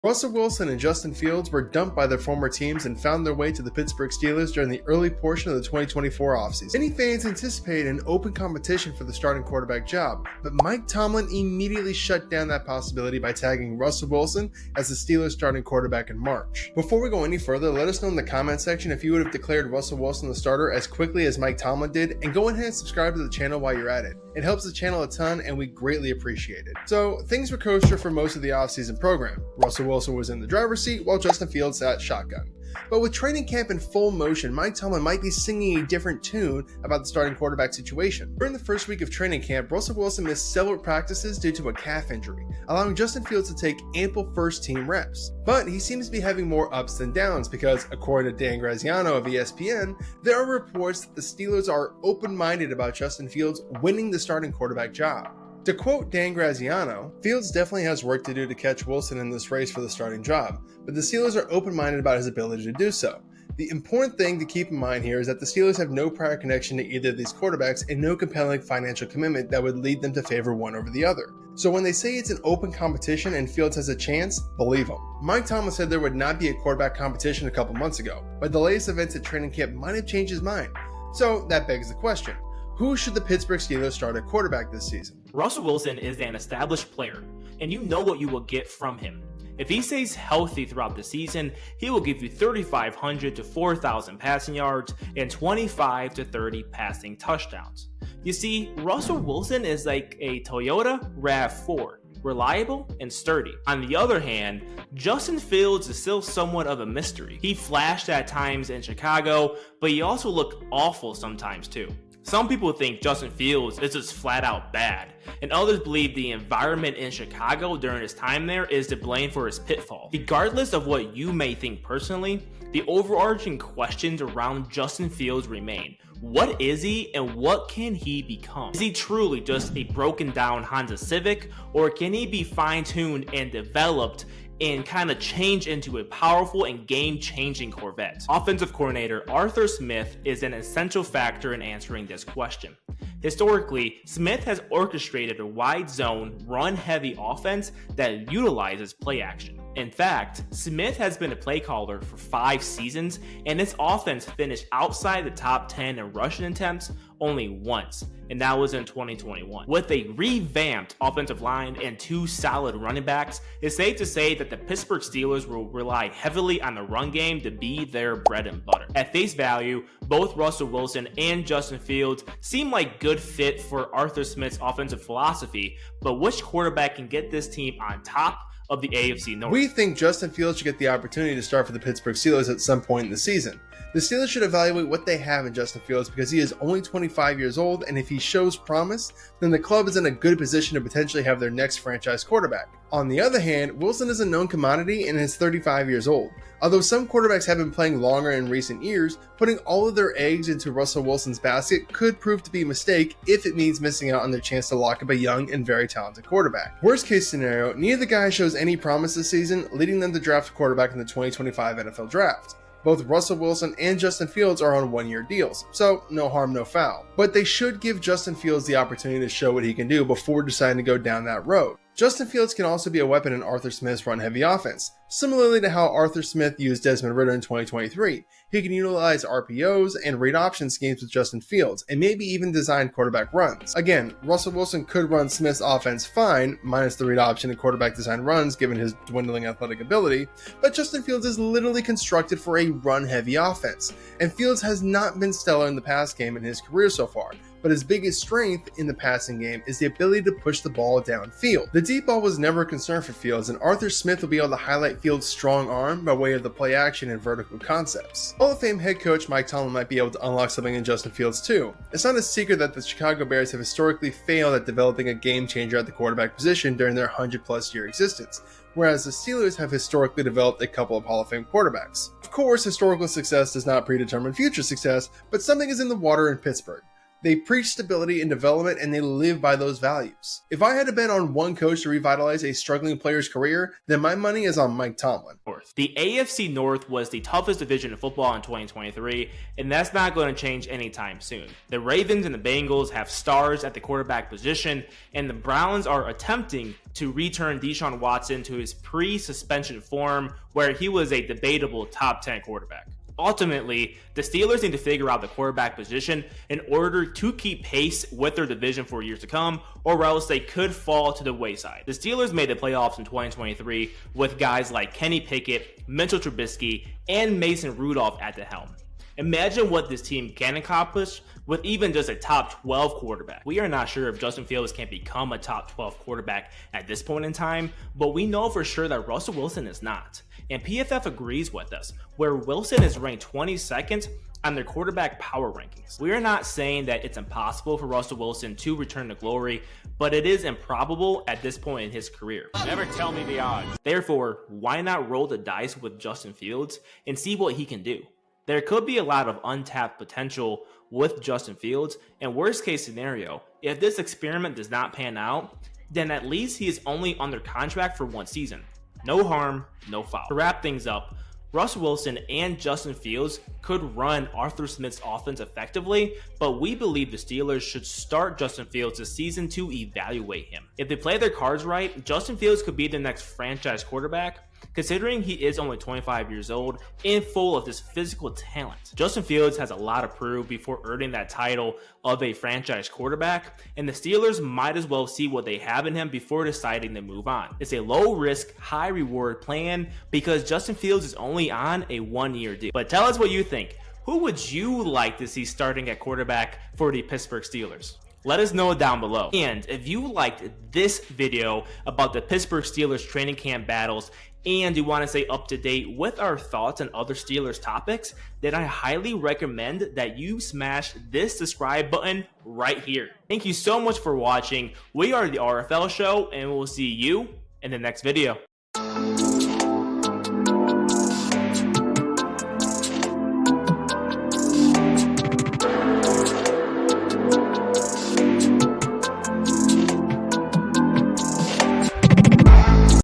Russell Wilson and Justin Fields were dumped by their former teams and found their way to the Pittsburgh Steelers during the early portion of the 2024 offseason. Many fans anticipated an open competition for the starting quarterback job, but Mike Tomlin immediately shut down that possibility by tagging Russell Wilson as the Steelers starting quarterback in March. Before we go any further, let us know in the comment section if you would have declared Russell Wilson the starter as quickly as Mike Tomlin did, and go ahead and subscribe to the channel while you're at it. It helps the channel a ton and we greatly appreciate it. So things were kosher for most of the offseason program. Russell Wilson was in the driver's seat while Justin Fields sat shotgun. But with training camp in full motion, Mike Tomlin might be singing a different tune about the starting quarterback situation. During the first week of training camp, Russell Wilson missed several practices due to a calf injury, allowing Justin Fields to take ample first-team reps. But he seems to be having more ups than downs because, according to Dan Graziano of ESPN, there are reports that the Steelers are open-minded about Justin Fields winning the starting quarterback job. To quote Dan Graziano, Fields definitely has work to do to catch Wilson in this race for the starting job, but the Steelers are open-minded about his ability to do so. The important thing to keep in mind here is that the Steelers have no prior connection to either of these quarterbacks and no compelling financial commitment that would lead them to favor one over the other. So when they say it's an open competition and Fields has a chance, believe them. Mike Tomlin said there would not be a quarterback competition a couple months ago, but the latest events at training camp might have changed his mind. So that begs the question. Who should the Pittsburgh Steelers start at quarterback this season? Russell Wilson is an established player, and you know what you will get from him. If he stays healthy throughout the season, he will give you 3,500 to 4,000 passing yards and 25 to 30 passing touchdowns. You see, Russell Wilson is like a Toyota RAV4. Reliable and sturdy. On the other hand, Justin Fields is still somewhat of a mystery. He flashed at times in Chicago, but he also looked awful sometimes too. Some people think Justin Fields is just flat out bad, and others believe the environment in Chicago during his time there is to blame for his pitfall. Regardless of what you may think personally, the overarching questions around Justin Fields remain. What is he and what can he become? Is he truly just a broken down Honda Civic, or can he be fine-tuned and developed and kind of change into a powerful and game-changing Corvette? Offensive coordinator Arthur Smith is an essential factor in answering this question. Historically, Smith has orchestrated a wide zone, run-heavy offense that utilizes play action. In fact, Smith has been a play caller for 5 seasons, and his offense finished outside the top 10 in rushing attempts only once, and that was in 2021. With a revamped offensive line and 2 solid running backs, it's safe to say that the Pittsburgh Steelers will rely heavily on the run game to be their bread and butter. At face value, both Russell Wilson and Justin Fields seem like good fit for Arthur Smith's offensive philosophy, but which quarterback can get this team on top of the AFC North? We think Justin Fields should get the opportunity to start for the Pittsburgh Steelers at some point in the season. The Steelers should evaluate what they have in Justin Fields because he is only 25 years old, and if he shows promise, then the club is in a good position to potentially have their next franchise quarterback. On the other hand, Wilson is a known commodity and is 35 years old. Although some quarterbacks have been playing longer in recent years, putting all of their eggs into Russell Wilson's basket could prove to be a mistake if it means missing out on their chance to lock up a young and very talented quarterback. Worst case scenario, neither the guy shows any promise this season, leading them to draft a quarterback in the 2025 NFL Draft. Both Russell Wilson and Justin Fields are on one-year deals, so no harm, no foul. But they should give Justin Fields the opportunity to show what he can do before deciding to go down that road. Justin Fields can also be a weapon in Arthur Smith's run-heavy offense, similarly to how Arthur Smith used Desmond Ridder in 2023. He can utilize RPOs and read option schemes with Justin Fields, and maybe even design quarterback runs. Again, Russell Wilson could run Smith's offense fine, minus the read option and quarterback design runs given his dwindling athletic ability, but Justin Fields is literally constructed for a run-heavy offense, and Fields has not been stellar in the pass game in his career so far. But his biggest strength in the passing game is the ability to push the ball downfield. The deep ball was never a concern for Fields, and Arthur Smith will be able to highlight Fields' strong arm by way of the play action and vertical concepts. Hall of Fame head coach Mike Tomlin might be able to unlock something in Justin Fields too. It's not a secret that the Chicago Bears have historically failed at developing a game changer at the quarterback position during their 100-plus year existence, whereas the Steelers have historically developed a couple of Hall of Fame quarterbacks. Of course, historical success does not predetermine future success, but something is in the water in Pittsburgh. They preach stability and development, and they live by those values. If I had to bet on one coach to revitalize a struggling player's career, then my money is on Mike Tomlin. The AFC North was the toughest division in football in 2023, and that's not going to change anytime soon. The Ravens and the Bengals have stars at the quarterback position, and the Browns are attempting to return Deshaun Watson to his pre-suspension form, where he was a debatable top 10 quarterback. Ultimately, the Steelers need to figure out the quarterback position in order to keep pace with their division for years to come, or else they could fall to the wayside. The Steelers made the playoffs in 2023 with guys like Kenny Pickett, Mitchell Trubisky, and Mason Rudolph at the helm. Imagine what this team can accomplish with even just a top 12 quarterback. We are not sure if Justin Fields can become a top 12 quarterback at this point in time, but we know for sure that Russell Wilson is not. And PFF agrees with us, where Wilson is ranked 22nd on their quarterback power rankings. We are not saying that it's impossible for Russell Wilson to return to glory, but it is improbable at this point in his career. Never tell me the odds. Therefore, why not roll the dice with Justin Fields and see what he can do? There could be a lot of untapped potential with Justin Fields, and worst case scenario, if this experiment does not pan out, then at least he is only under contract for one season. No harm, no foul. To wrap things up, Russell Wilson and Justin Fields could run Arthur Smith's offense effectively, but we believe the Steelers should start Justin Fields this season to evaluate him. If they play their cards right, Justin Fields could be the next franchise quarterback, considering he is only 25 years old and full of this physical talent. Justin Fields has a lot to prove before earning that title of a franchise quarterback, and the Steelers might as well see what they have in him before deciding to move on. It's a low-risk, high-reward plan because Justin Fields is only on a one-year deal. But tell us what you think. Who would you like to see starting at quarterback for the Pittsburgh Steelers? Let us know down below. And if you liked this video about the Pittsburgh Steelers training camp battles and you want to stay up to date with our thoughts on other Steelers topics, then I highly recommend that you smash this subscribe button right here. Thank you so much for watching. We are the RFL Show, and we'll see you in the next video.